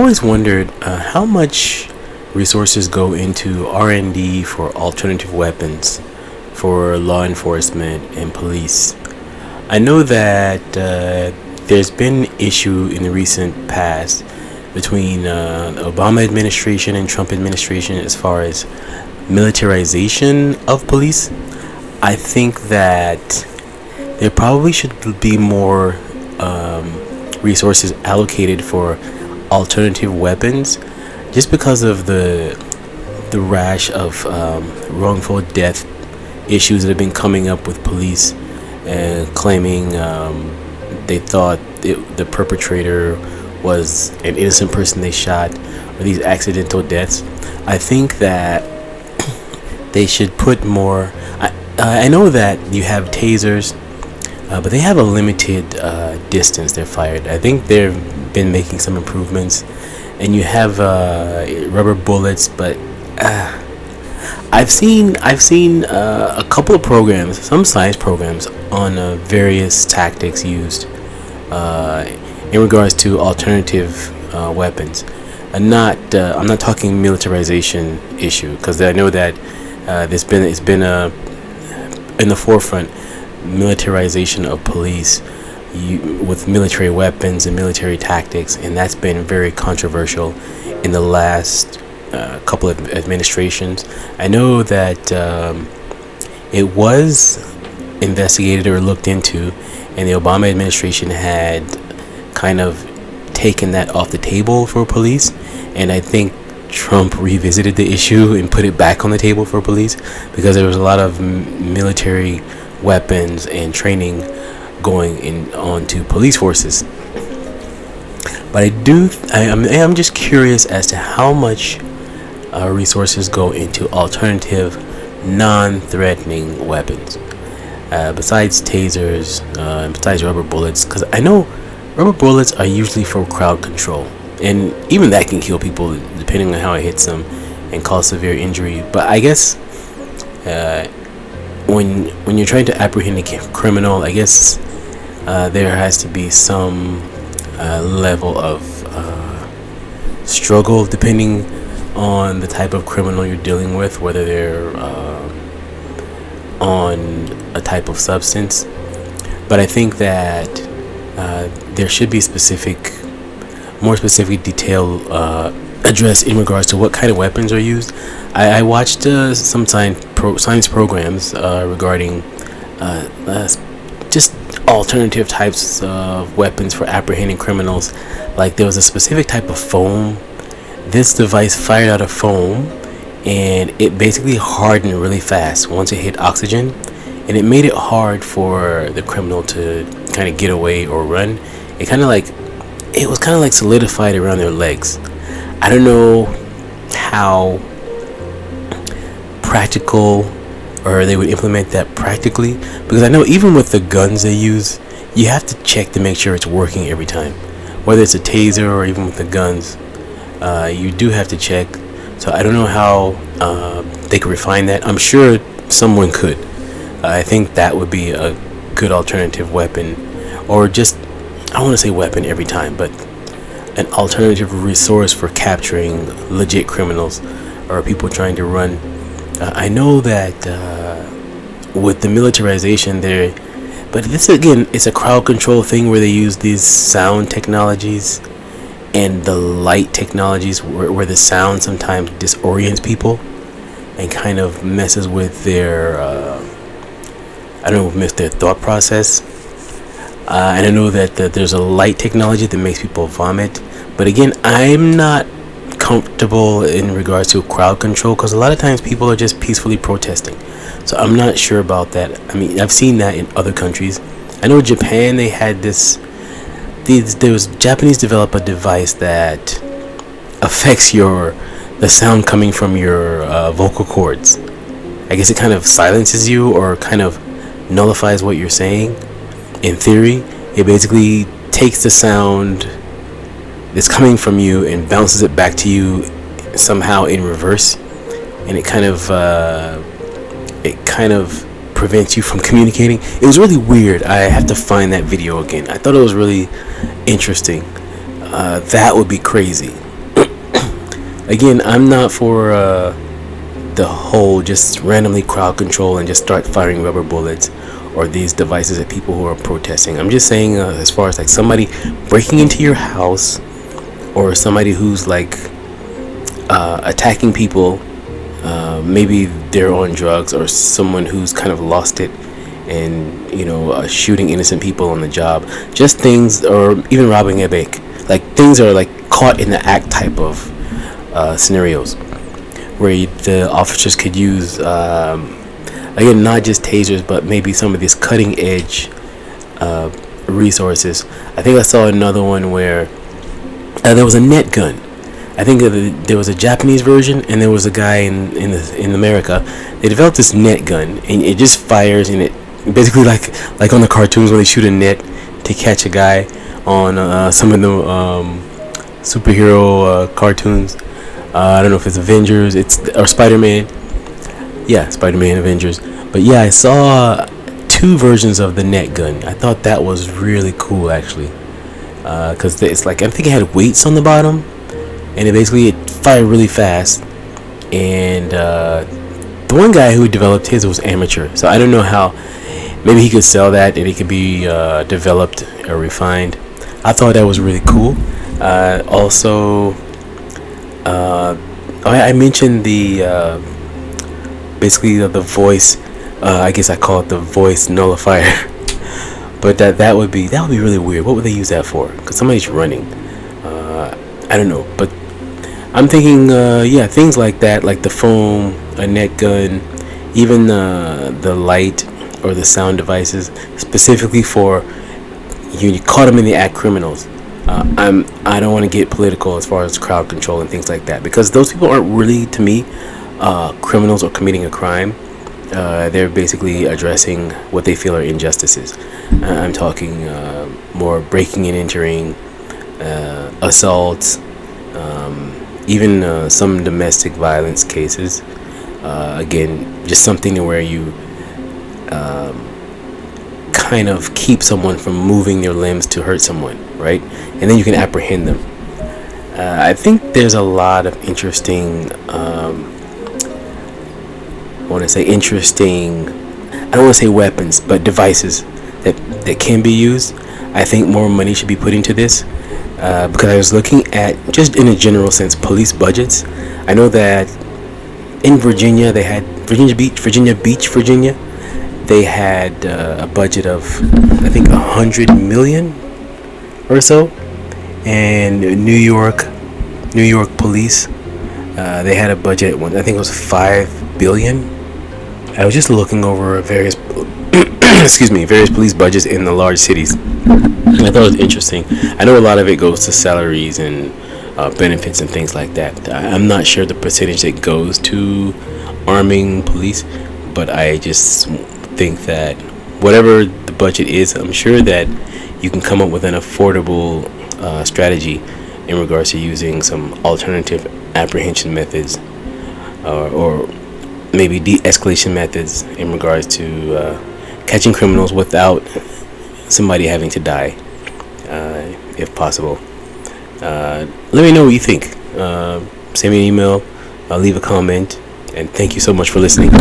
always wondered how much resources go into R&D for alternative weapons for law enforcement and police. I know that there's been an issue in the recent past between the Obama administration and Trump administration as far as militarization of police. I think that there probably should be more resources allocated for alternative weapons, just because of the rash of wrongful death issues that have been coming up with police claiming they thought the perpetrator was an innocent person they shot, or these accidental deaths. I think that they should put more. I know that you have tasers, but they have a limited distance they're fired. I think they've been making some improvements, and you have rubber bullets, but I've seen a couple of programs, some science programs on various tactics used in regards to alternative weapons. I'm not talking militarization issue, because I know that it's been in the forefront, militarization of police with military weapons and military tactics, and that's been very controversial in the last couple of administrations. I know that it was investigated or looked into, and the Obama administration had kind of taken that off the table for police, and I think Trump revisited the issue and put it back on the table for police, because there was a lot of military weapons and training going on to police forces. But I'm just curious as to how much resources go into alternative non-threatening weapons, besides tasers, besides rubber bullets, because I know rubber bullets are usually for crowd control, and even that can kill people depending on how it hits them and cause severe injury. But I guess when you're trying to apprehend a criminal, I guess there has to be some level of struggle depending on the type of criminal you're dealing with, whether they're on a type of substance. But I think that there should be more specific detail addressed in regards to what kind of weapons are used. I watched some science programs regarding just alternative types of weapons for apprehending criminals. Like, there was a specific type of foam. This device fired out a foam, and it basically hardened really fast once it hit oxygen, and it made it hard for the criminal to kind of get away or run. It was kind of like solidified around their legs. I don't know how practical, or they would implement that practically, because I know even with the guns they use, you have to check to make sure it's working every time, whether it's a taser or even with the guns. You do have to check. So I don't know how they could refine that. I'm sure someone could. I think that would be a good alternative weapon, or just, I don't want to say weapon every time, but an alternative resource for capturing legit criminals or people trying to run. I know that with the militarization there, but this again, it's a crowd control thing where they use these sound technologies and the light technologies where the sound sometimes disorients people and kind of messes with their miss their thought process. And I know that there's a light technology that makes people vomit, but again, I'm not comfortable in regards to crowd control, because a lot of times people are just peacefully protesting. So I'm not sure about that. I mean, I've seen that in other countries. I know Japan, they had Japanese developed a device that affects the sound coming from your vocal cords. I guess it kind of silences you or kind of nullifies what you're saying. In theory, it basically takes the sound that's coming from you and bounces it back to you somehow in reverse, and it kind of prevents you from communicating. It was really weird. I have to find that video again. I thought it was really interesting. That would be crazy. But I think that Again, I'm not for the whole just randomly crowd control and just start firing rubber bullets or these devices at people who are protesting. I'm just saying, as far as like somebody breaking into your house, or somebody who's like attacking people, maybe they're on drugs, or someone who's kind of lost it and shooting innocent people on the job, just things, or even robbing a bank, like things are like caught in the act type of scenarios where the officers could use again, not just tasers, but maybe some of these cutting edge resources. I think I saw another one where there was a net gun. I think there was a Japanese version, and there was a guy in America. They developed this net gun, and it just fires, and it basically like on the cartoons when they shoot a net to catch a guy on some of the superhero cartoons. I don't know if it's Avengers, or Spider-Man. Yeah, Spider-Man, Avengers. But yeah, I saw 2 versions of the net gun. I thought that was really cool, actually, because it's like, I think it had weights on the bottom, and it fired really fast. And the one guy who developed his was amateur, so I don't know how. Maybe he could sell that and it could be developed or refined. I thought that was really cool. Also, I mentioned the basically the voice. I guess I call it the voice nullifier. But that would be really weird. What would they use that for? Because somebody's running. I don't know, but I'm thinking, things like that, like the foam, a net gun, even the light or the sound devices, specifically for you caught them in the act criminals. I don't want to get political as far as crowd control and things like that, because those people aren't really, to me, criminals or committing a crime. They're basically addressing what they feel are injustices. I'm talking more breaking and entering, assaults, even some domestic violence cases. Again, just something to where you kind of keep someone from moving their limbs to hurt someone, right? And then you can apprehend them. I think there's a lot of interesting, I don't want to say weapons, but devices that can be used. I think more money should be put into this, because I was looking at, just in a general sense, police budgets. I know that in Virginia, they had Virginia Beach, Virginia. They had a budget of, I think, 100 million or so, and New York police, they had a budget at I think it was 5 billion. I was just looking over various various police budgets in the large cities. I thought it was interesting. I know a lot of it goes to salaries and benefits and things like that. I'm not sure the percentage that goes to arming police, but I just think that whatever the budget is, I'm sure that you can come up with an affordable strategy in regards to using some alternative apprehension methods, or maybe de-escalation methods in regards to catching criminals without somebody having to die, if possible. Let me know what you think. Send me an email, leave a comment, and thank you so much for listening.